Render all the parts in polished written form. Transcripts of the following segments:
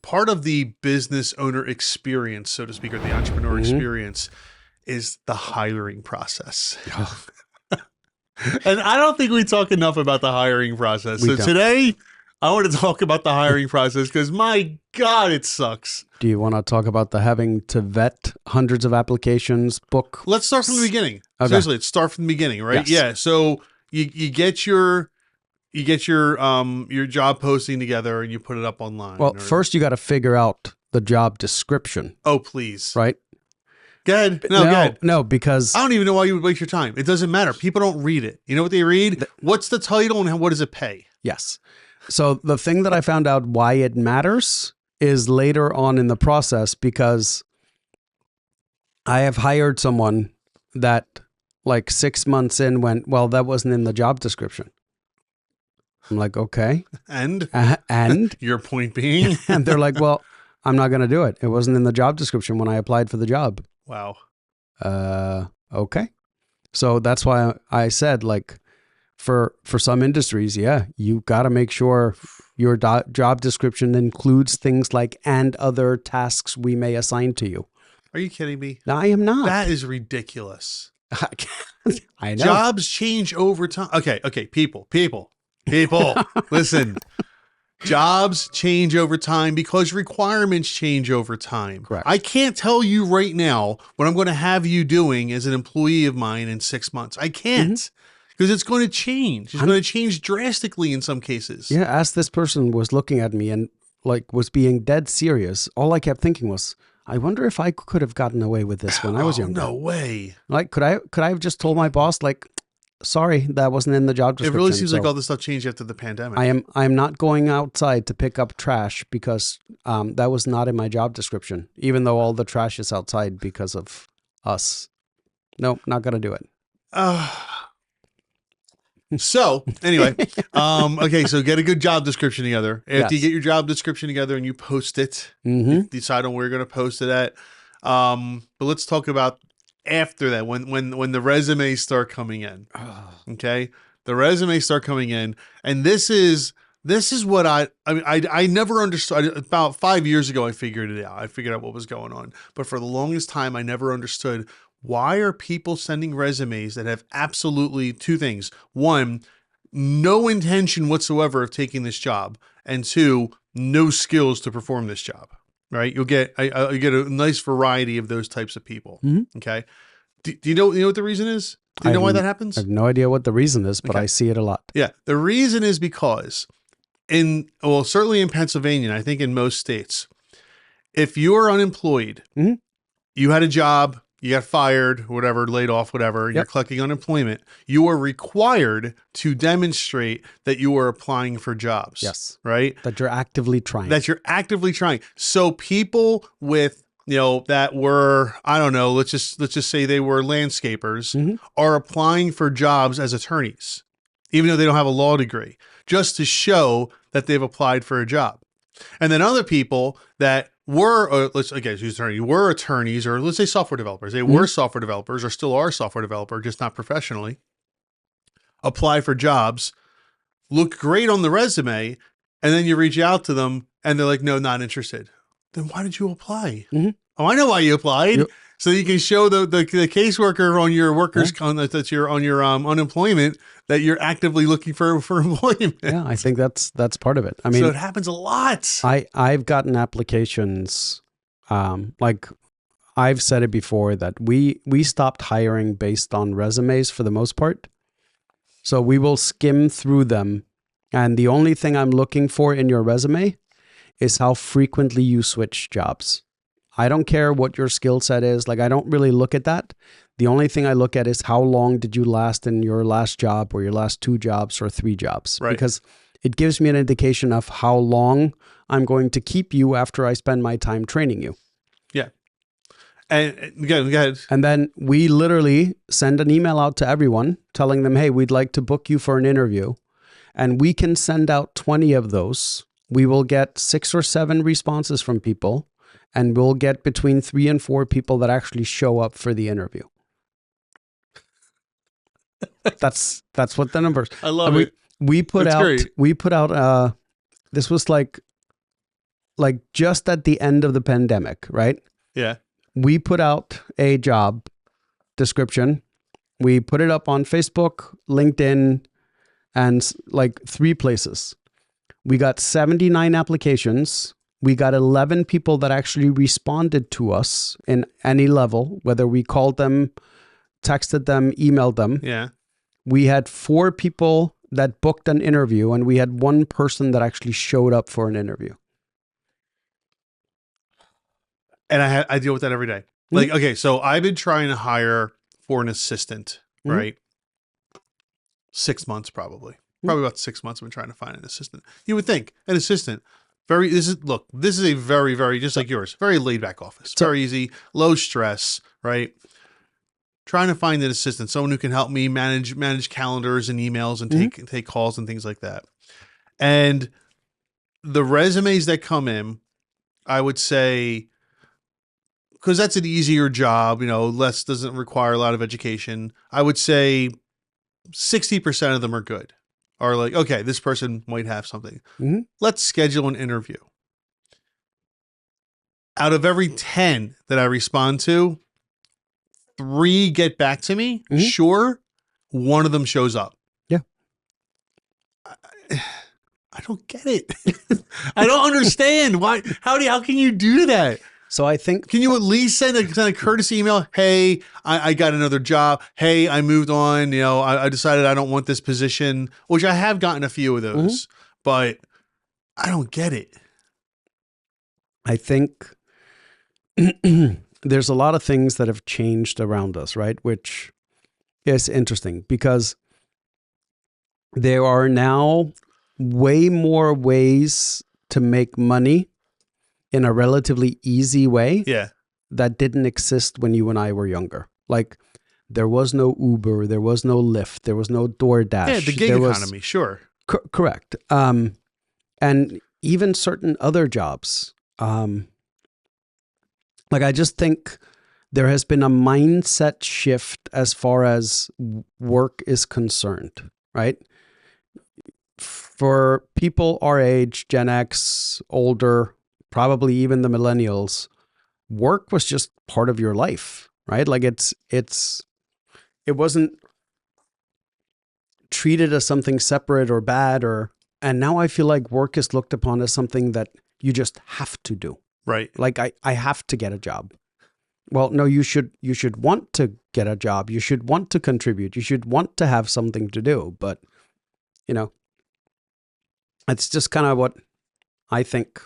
part of the business owner experience, so to speak, or the entrepreneur experience is the hiring process. And I don't think we talk enough about the hiring process. So today I want to talk about the hiring process because my God, it sucks. Do you want to talk about the having to vet hundreds of applications, book? Let's start from the beginning. Okay. Seriously, let's start from the beginning, right? Yes. Yeah. So you get your job posting together and you put it up online. Well, first you got to figure out the job description. Oh, please. Right? Go ahead. No, go ahead. No, because I don't even know why you would waste your time. It doesn't matter. People don't read it. You know what they read? What's the title and what does it pay? Yes. So the thing that I found out why it matters is later on in the process, because I have hired someone that like 6 months in went, well, that wasn't in the job description. I'm like, okay. And your point being? And they're like, well, I'm not going to do it. It wasn't in the job description when I applied for the job. Wow. Okay. So that's why I said, like, for some industries, yeah, you got to make sure your job description includes things like and other tasks we may assign to you. Are you kidding me? No, I am not. That is ridiculous. I know. Jobs change over time. Okay, people, listen. Jobs change over time because requirements change over time. Correct. I can't tell you right now what I'm going to have you doing as an employee of mine in 6 months. I can't because it's going to change. It's going to change drastically in some cases. Yeah, as this person was looking at me and like was being dead serious, all I kept thinking was, I wonder if I could have gotten away with this when I was younger. No way. Like, could I have just told my boss, like, sorry, that wasn't in the job description. It really seems like all this stuff changed after the pandemic. I am not going outside to pick up trash because that was not in my job description, even though all the trash is outside because of us. Nope, not going to do it. So anyway, okay, so get a good job description together. After you get your job description together and you post it, you decide on where you're going to post it at. But let's talk about after that, when the resumes start coming in. Okay, the resumes start coming in, and this is what I never understood. About 5 years ago, I figured it out. I figured out what was going on, but for the longest time, I never understood. Why are people sending resumes that have absolutely two things? One, no intention whatsoever of taking this job. And two, no skills to perform this job, right? You get a nice variety of those types of people. Okay. Do you know what the reason is? Do you know why that happens? I have no idea what the reason is, but I see it a lot. Yeah. The reason is because certainly in Pennsylvania, and I think in most states, if you're unemployed, you had a job, you got fired, whatever, laid off, whatever, you're collecting unemployment, you are required to demonstrate that you are applying for jobs. Yes. Right? That you're actively trying. So people with, that were, I don't know, let's just say they were landscapers, are applying for jobs as attorneys, even though they don't have a law degree, just to show that they've applied for a job. And then other people that were, were attorneys, or let's say software developers. They were software developers or still are software developer, just not professionally. Apply for jobs, look great on the resume, and then you reach out to them and they're like, no, not interested. Then why did you apply? Oh, I know why you applied. Yep. So you can show the caseworker on your workers that you're on your unemployment that you're actively looking for employment. Yeah, I think that's part of it. I mean, so it happens a lot. I've gotten applications, like I've said it before that we stopped hiring based on resumes for the most part. So we will skim through them, and the only thing I'm looking for in your resume is how frequently you switch jobs. I don't care what your skill set is. Like, I don't really look at that. The only thing I look at is how long did you last in your last job or your last 2 jobs or 3 jobs, right? Because it gives me an indication of how long I'm going to keep you after I spend my time training you. Yeah. And go ahead. And then we literally send an email out to everyone telling them, hey, we'd like to book you for an interview. And we can send out 20 of those. We will get 6 or 7 responses from people. And we'll get between 3 and 4 people that actually show up for the interview. That's what the numbers. I love it. We put out. This was like like just at the end of the pandemic, right? Yeah. We put out a job description. We put it up on Facebook, LinkedIn, and like 3 places. We got 79 applications. We got 11 people that actually responded to us in any level, whether we called them, texted them, emailed them. Yeah. We had 4 people that booked an interview, and we had 1 person that actually showed up for an interview. And I deal with that every day. Like, okay, so I've been trying to hire for an assistant, right? 6 months probably. Probably about 6 months I've been trying to find an assistant. You would think an assistant, this is a very, very, just like yours, very laid back office. Very easy, low stress, right? Trying to find an assistant, someone who can help me manage calendars and emails and take calls and things like that. And the resumes that come in, I would say, because that's an easier job, doesn't require a lot of education. I would say 60% of them are good. Are like, okay, this person might have something. Let's schedule an interview. Out of every 10 that I respond to, 3 get back to me. Sure. 1 of them shows up. Yeah. I don't get it. I don't understand why. How can you do that? So I think, can you at least send a courtesy email? Hey, I got another job. Hey, I moved on. I decided I don't want this position, which I have gotten a few of those, but I don't get it. I think there's a lot of things that have changed around us, right? Which is interesting because there are now way more ways to make money in a relatively easy way that didn't exist when you and I were younger. Like there was no Uber, there was no Lyft, there was no DoorDash. Yeah, the gig economy, sure. Correct. And even certain other jobs. Like I just think there has been a mindset shift as far as work is concerned, right? For people our age, Gen X, older, probably even the millennials, work was just part of your life, right? Like it wasn't treated as something separate or bad and now I feel like work is looked upon as something that you just have to do. Right. Like I have to get a job. Well, no, you should want to get a job. You should want to contribute. You should want to have something to do, but it's just kind of what I think.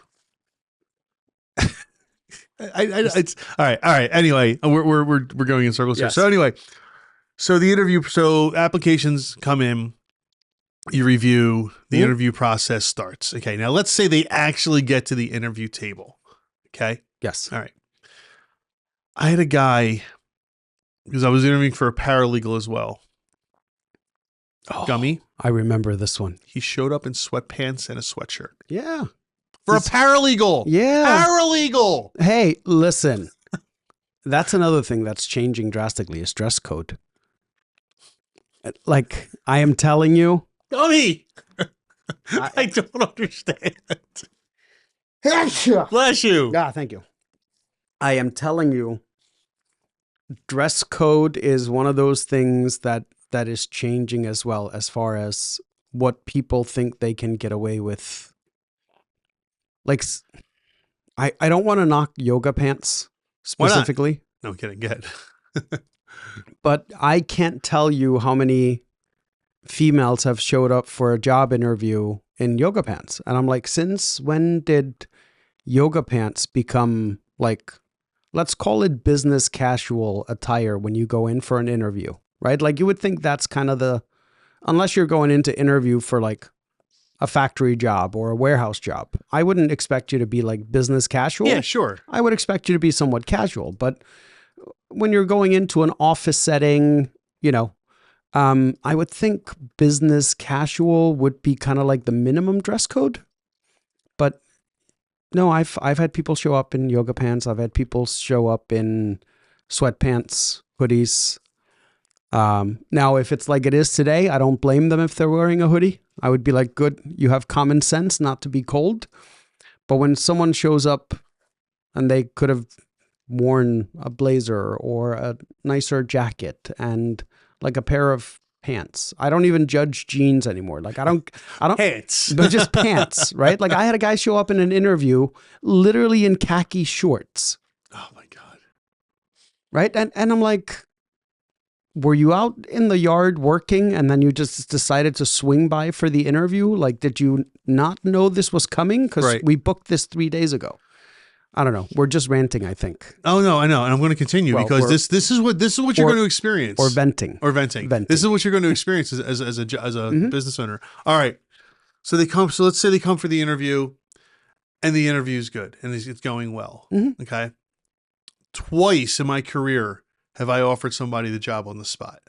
It's all right. Anyway, we're going in circles here. So anyway, so applications come in, you review, the interview process starts. Okay. Now let's say they actually get to the interview table. Okay. Yes. All right. I had a guy because I was interviewing for a paralegal as well. Gummy. I remember this one. He showed up in sweatpants and a sweatshirt. Yeah. For a paralegal. Yeah. Paralegal. Hey, listen. That's another thing that's changing drastically is dress code. Like, I am telling you. Dummy. I don't understand. Bless you. Yeah, thank you. I am telling you, dress code is one of those things that is changing as well as far as what people think they can get away with. Like, I don't want to knock yoga pants specifically. No kidding. Good. But I can't tell you how many females have showed up for a job interview in yoga pants. And I'm like, since when did yoga pants become like, let's call it business casual attire when you go in for an interview, right? Like you would think that's kind of unless you're going in to interview for like a factory job or a warehouse job. I wouldn't expect you to be like business casual. Yeah, sure. I would expect you to be somewhat casual, but when you're going into an office setting, I would think business casual would be kind of like the minimum dress code. But no, I've had people show up in yoga pants. I've had people show up in sweatpants, hoodies. Now, if it's like it is today, I don't blame them if they're wearing a hoodie. I would be like, good, you have common sense not to be cold. But when someone shows up and they could have worn a blazer or a nicer jacket and like a pair of pants. I don't even judge jeans anymore. Like I don't pants, but just pants, right? Like I had a guy show up in an interview literally in khaki shorts. Oh my God. Right. And I'm like, were you out in the yard working and then you just decided to swing by for the interview? Like, did you not know this was coming? Because we booked this 3 days ago. I don't know. We're just ranting, I think. Oh no, I know, and I'm going to continue because this is what you're going to experience, or venting. This is what you're going to experience as a business owner. All right, so they come. So let's say they come for the interview, and the interview is good and it's going well. Okay, twice in my career have I offered somebody the job on the spot.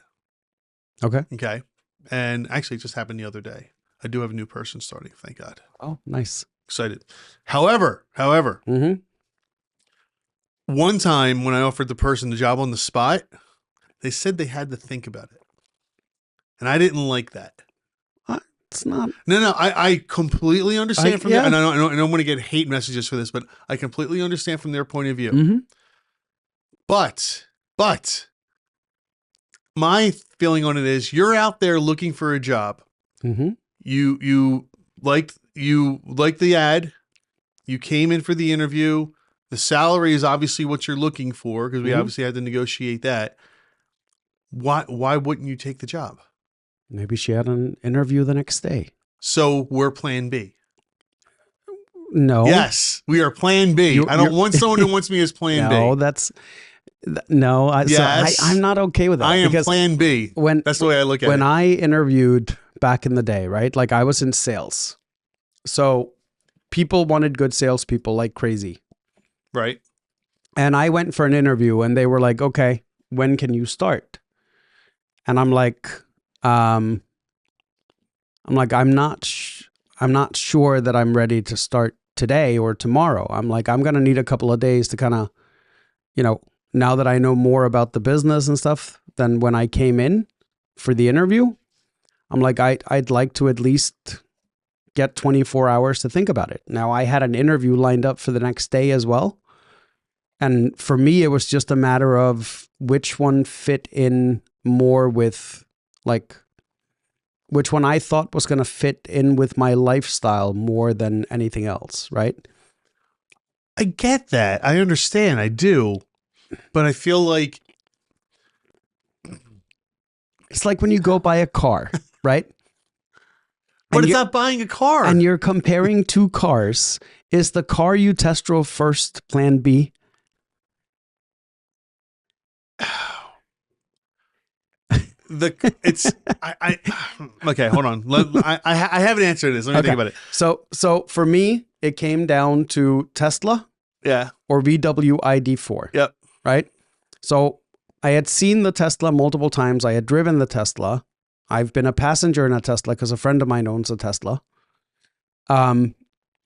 Okay, and actually, it just happened the other day. I do have a new person starting. Thank God. Oh, nice. Excited. However. One time when I offered the person the job on the spot, they said they had to think about it. And I didn't like that. It's not. No. I completely understand from and I don't want to get hate messages for this, but I completely understand from their point of view. But my feeling on it is you're out there looking for a job. You liked the ad. You came in for the interview. The salary is obviously what you're looking for because we obviously had to negotiate that. Why wouldn't you take the job? Maybe she had an interview the next day. So we're plan B. No. Yes, we are plan B. I don't want someone who wants me as plan B. No. I'm not okay with that. I am plan B. That's the way I look at it. When I interviewed back in the day, right? Like I was in sales. So people wanted good salespeople like crazy. Right. And I went for an interview and they were like, okay, when can you start? And I'm like, I'm not sure that I'm ready to start today or tomorrow. I'm like, I'm going to need a couple of days to kind of, now that I know more about the business and stuff than when I came in for the interview, I'm like, I'd like to at least get 24 hours to think about it. Now I had an interview lined up for the next day as well. And for me, it was just a matter of which one fit in more with like, which one I thought was going to fit in with my lifestyle more than anything else. Right. I get that. I understand. I do. But I feel like it's like when you go buy a car, right? But it's not buying a car. And you're comparing two cars. Is the car you test drove first plan B? Okay, hold on. I have an answer to this. Let me think about it. So for me, it came down to Tesla, or VW ID4. Yep. Right. So I had seen the Tesla multiple times. I had driven the Tesla. I've been a passenger in a Tesla because a friend of mine owns a Tesla. And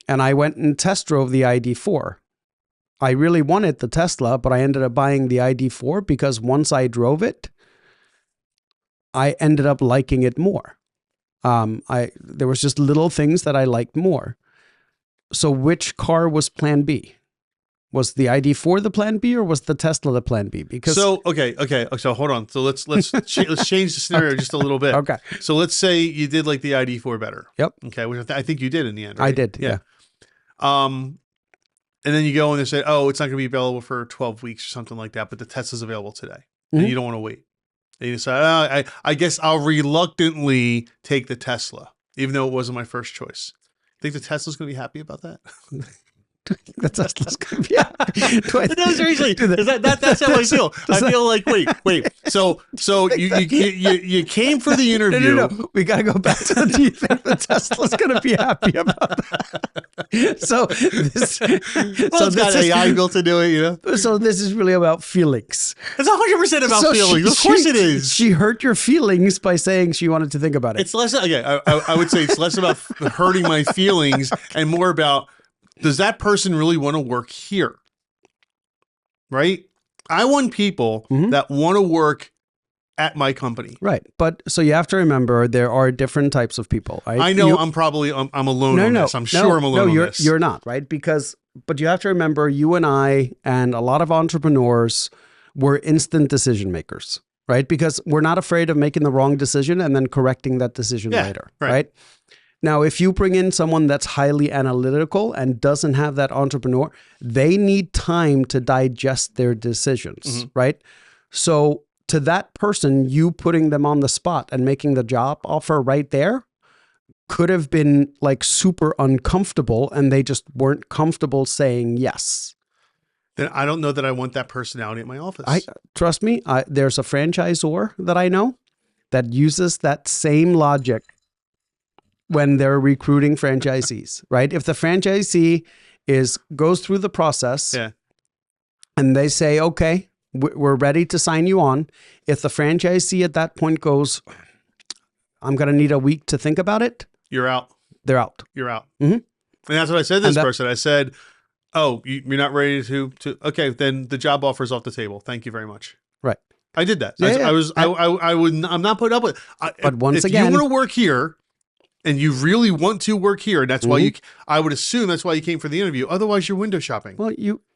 I went and test drove the ID4. I really wanted the Tesla, but I ended up buying the ID4 because once I drove it, I ended up liking it more. There was just little things that I liked more. So which car was plan B? Was the ID4 the plan B or was the Tesla the plan B? Because okay. So hold on. So let's change the scenario just a little bit. Okay. So let's say you did like the ID4 better. Yep. Okay, which I think you did in the end. Right? I did. Yeah. And then you go and they say, oh, it's not going to be available for 12 weeks or something like that, but the Tesla's available today, and you don't want to wait. And you decide, I guess I'll reluctantly take the Tesla, even though it wasn't my first choice. Think the Tesla's going to be happy about that? The Tesla's going to be happy. No, seriously, that's how I feel. I feel like, wait. So you came for the interview. No. We got to go back to do you think the Tesla's going to be happy about that? So it's got AI built into it, So this is really about feelings. It's 100% about feelings. Of course it is. She hurt your feelings by saying she wanted to think about it. It's less, I would say it's less about hurting my feelings and more about, does that person really want to work here? Right? I want people that want to work at my company. Right. But so you have to remember there are different types of people, right? I know I'm alone on this. I'm sure I'm alone on this. You're not, right? But you have to remember you and I and a lot of entrepreneurs were instant decision makers, right? Because we're not afraid of making the wrong decision and then correcting that decision later, right? Now, if you bring in someone that's highly analytical and doesn't have that entrepreneur, they need time to digest their decisions, right? So to that person, you putting them on the spot and making the job offer right there could have been like super uncomfortable, and they just weren't comfortable saying yes. Then I don't know that I want that personality at my office. Trust me, there's a franchisor that I know that uses that same logic when they're recruiting franchisees, right? If the franchisee goes through the process and they say, okay, we're ready to sign you on. If the franchisee at that point goes, I'm going to need a week to think about it. You're out. They're out. You're out. And that's what I said to this person. I said, oh, you're not ready to, okay, then the job offer is off the table. Thank you very much. Right. I did that. I'm not putting up with it. But once again, if you want to work here and you really want to work here, and that's why I would assume that's why you came for the interview. Otherwise you're window shopping.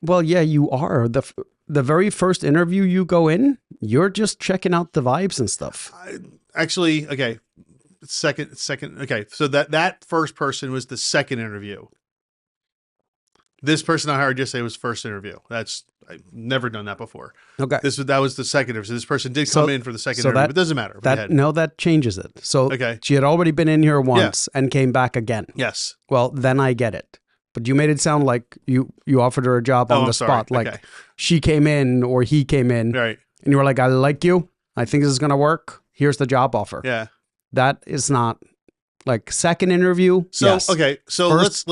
Well, yeah, you are. The very first interview you go in, you're just checking out the vibes and stuff. Actually, okay. Second. Okay. So that first person was the second interview. This person I hired yesterday was first interview. I've never done that before. Okay. That was the second interview. So this person did come in for the second interview. It doesn't matter. That changes it. So she had already been in here once and came back again. Yes. Well, then I get it. But you made it sound like you offered her a job on the spot. Like she came in or he came in. Right. And you were like, I like you. I think this is going to work. Here's the job offer. Yeah. That is not like second interview. So, yes. Okay. So let's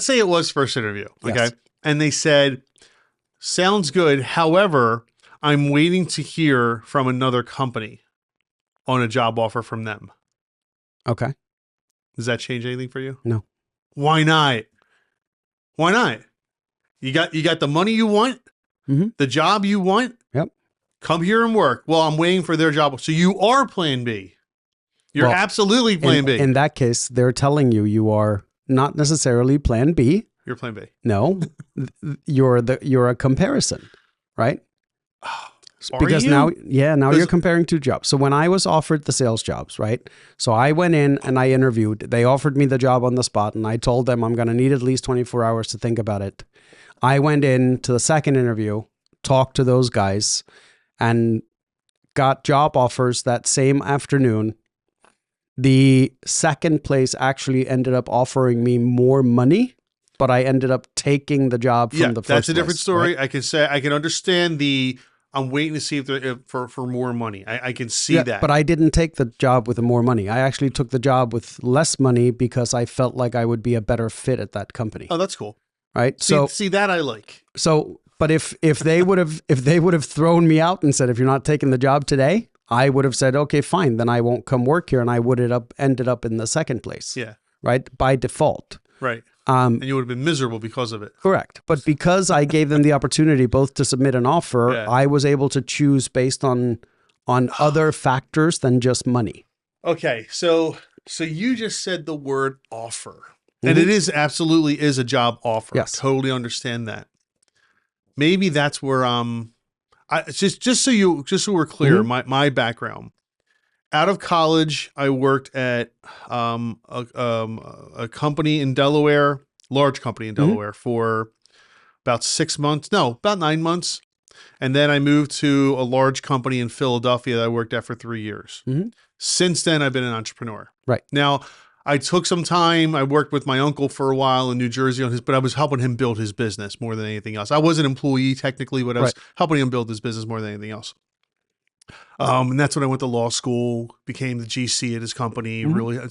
say it was first interview. Okay. Yes. And they said, sounds good. However, I'm waiting to hear from another company on a job offer from them. Okay. Does that change anything for you? No. Why not? Why not? You got the money you want, the job you want. Yep. Come here and work. Well, I'm waiting for their job. So you are plan B. You're absolutely plan B. In that case, they're telling you are not necessarily plan B. You're plan B. No, you're a comparison, right? Because now you're comparing two jobs. So when I was offered the sales jobs, right? So I went in and I interviewed. They offered me the job on the spot, and I told them I'm going to need at least 24 hours to think about it. I went in to the second interview, talked to those guys, and got job offers that same afternoon. The second place actually ended up offering me more money, but I ended up taking the job from the first place. That's a different story. Right? I can understand I'm waiting to see if for more money. I can see that. But I didn't take the job with more money. I actually took the job with less money because I felt like I would be a better fit at that company. Oh, that's cool. Right? See that I like. So, but if they would have thrown me out and said, if you're not taking the job today, I would have said, okay, fine, then I won't come work here, and I would have ended up in the second place. Yeah. Right? By default. Right. And you would have been miserable because of it. Correct. But because I gave them the opportunity both to submit an offer, I was able to choose based on other factors than just money. Okay. So you just said the word offer. And it absolutely is a job offer. Yes. I totally understand that. Maybe that's where just so we're clear, my background. Out of college, I worked at a company in Delaware, large company in Delaware, for about 6 months. No, about 9 months. And then I moved to a large company in Philadelphia that I worked at for 3 years. Since then, I've been an entrepreneur. Right. Now, I took some time. I worked with my uncle for a while in New Jersey but I was helping him build his business more than anything else. I was an employee technically, but I was helping him build his business more than anything else. And that's when I went to law school, became the GC at his company, really COO,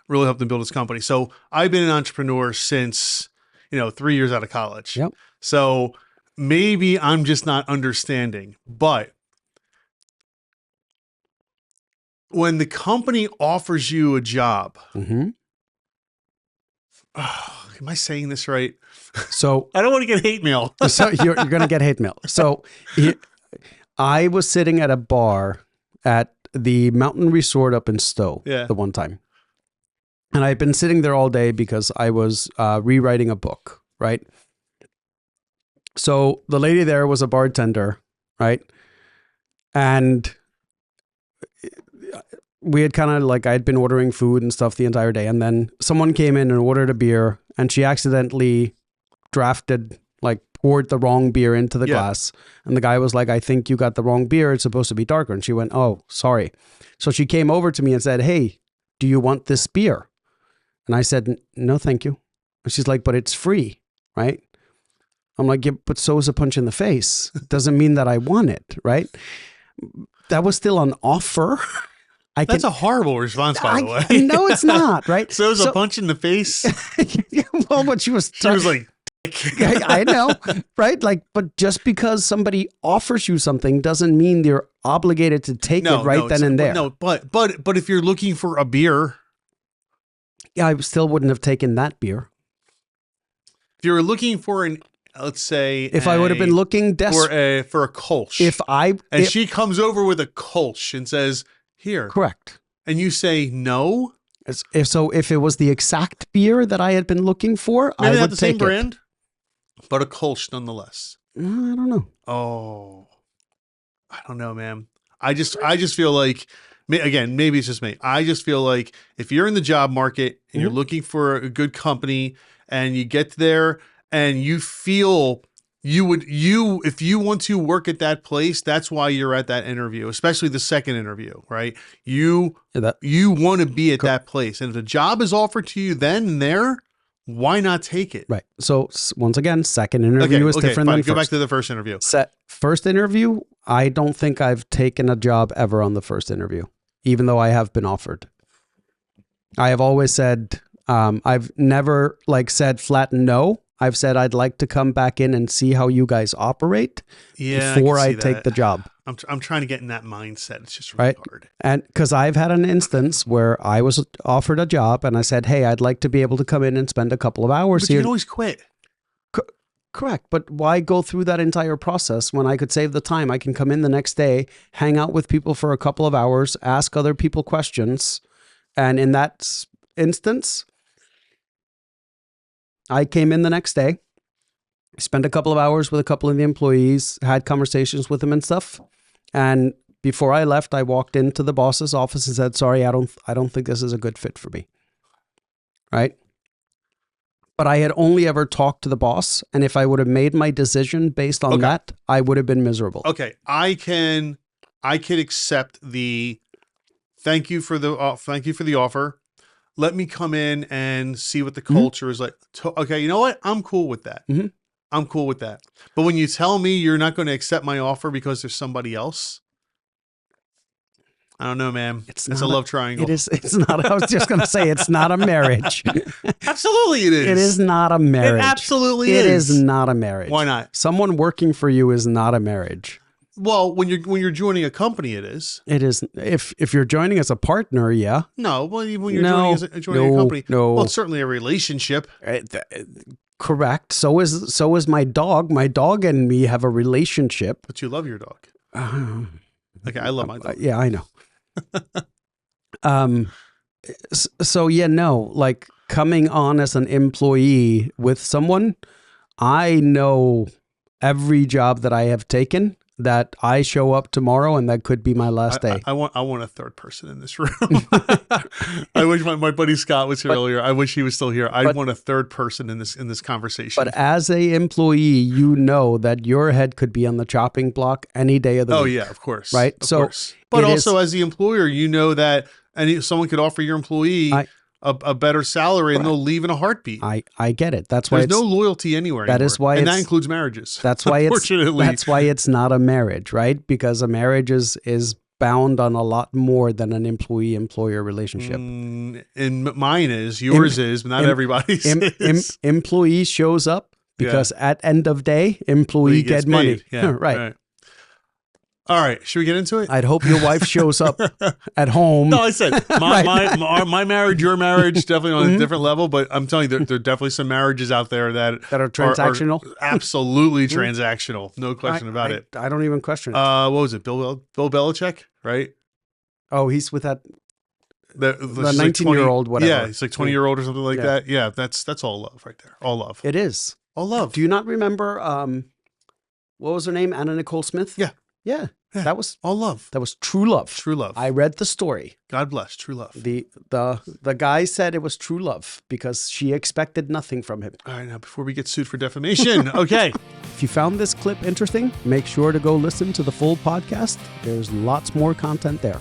really helped him build his company. So I've been an entrepreneur since, 3 years out of college. Yep. So maybe I'm just not understanding, but when the company offers you a job, am I saying this right? So I don't want to get hate mail. So you're going to get hate mail. So I was sitting at a bar at the Mountain Resort up in Stowe the one time. And I'd been sitting there all day because I was rewriting a book, right? So the lady there was a bartender, right? And we had kind of like, I'd been ordering food and stuff the entire day. And then someone came in and ordered a beer, and she accidentally poured the wrong beer into the glass. And the guy was like, I think you got the wrong beer. It's supposed to be darker. And she went, oh, sorry. So she came over to me and said, hey, do you want this beer? And I said, no, thank you. And she's like, but it's free, right? I'm like, yeah, but so is a punch in the face. It doesn't mean that I want it, right? That was still on offer. That's a horrible response, by the way. No, it's not, right? So it was a punch in the face. Well, but she was like, I know, right? Like, but just because somebody offers you something doesn't mean you're obligated to take it right then and there. No, but if you're looking for a beer, yeah, I still wouldn't have taken that beer. If you're looking for let's say, if I would have been looking desperate for a Kolsch, she comes over with a Kolsch and says, "Here," correct, and you say no. If it was the exact beer that I had been looking for, maybe I would the take same brand, but a Kolsch nonetheless. I don't know. Oh, I don't know, man. I just feel like, again, maybe it's just me. I just feel like if you're in the job market and you're looking for a good company and you get there and you feel if you want to work at that place, that's why you're at that interview, especially the second interview, right? You want to be at that place. And if the job is offered to you then and there, why not take it? Right. So once again, second interview is different than first. Go back to the first interview. First interview, I don't think I've taken a job ever on the first interview, even though I have been offered. I have always said, I've never said flat no. I've said I'd like to come back in and see how you guys operate before I take the job. I'm trying to get in that mindset. It's just really hard. And because I've had an instance where I was offered a job and I said, hey, I'd like to be able to come in and spend a couple of hours here. You can always quit. Correct. But why go through that entire process when I could save the time? I can come in the next day, hang out with people for a couple of hours, ask other people questions. And in that instance, I came in the next day, spent a couple of hours with a couple of the employees, had conversations with them and stuff. And before I left, I walked into the boss's office and said, sorry, I don't think this is a good fit for me. Right? But I had only ever talked to the boss. And if I would have made my decision based on that, I would have been miserable. Okay. I can accept the thank you for the offer. Let me come in and see what the culture is like. Okay, you know what? I'm cool with that. Mm-hmm. I'm cool with that. But when you tell me you're not going to accept my offer because there's somebody else, I don't know, man. It's a love triangle. It's not. I was just going to say it's not a marriage. Absolutely it is. It is not a marriage. It absolutely is. It is not a marriage. Why not? Someone working for you is not a marriage. Well, when you're joining a company, it is. It is. If you're joining as a partner, yeah. No, well, when you're joining a company, well, it's certainly a relationship. Correct. So is my dog. My dog and me have a relationship. But you love your dog. Okay, I love my dog. Yeah, I know. So yeah, no. Like coming on as an employee with someone, I know every job that I have taken that I show up tomorrow and that could be my last day. I want a third person in this room. I wish my buddy Scott was here earlier. I wish he was still here. I want a third person in this conversation. But as a employee, you know that your head could be on the chopping block any day of the week. Oh yeah, of course. Right? Of course. But also as the employer, you know that someone could offer your employee a better salary and they'll leave in a heartbeat. I get it. That's why there's no loyalty anywhere. That is why, and that includes marriages. That's why that's why it's not a marriage, right? Because a marriage is bound on a lot more than an employee-employer relationship. And mine is, yours is, but not everybody's. Employee shows up because at end of day, employee get money. Yeah, right. All right, should we get into it? I'd hope your wife shows up at home. No, I said my marriage, your marriage, definitely on a different level. But I'm telling you, there are definitely some marriages out there that are transactional. Are absolutely transactional, no question about it. I don't even question it. What was it, Bill Belichick, right? Oh, he's with that. The 19-year-old, whatever. Yeah, it's like 20-year-old or something like that. Yeah, that's all love right there. All love. It is all love. Do you not remember? What was her name? Anna Nicole Smith. Yeah. That was all love. That was true love. True love. I read the story. God bless. True love. The guy said it was true love because she expected nothing from him. All right, now before we get sued for defamation, okay. If you found this clip interesting, make sure to go listen to the full podcast. There's lots more content there.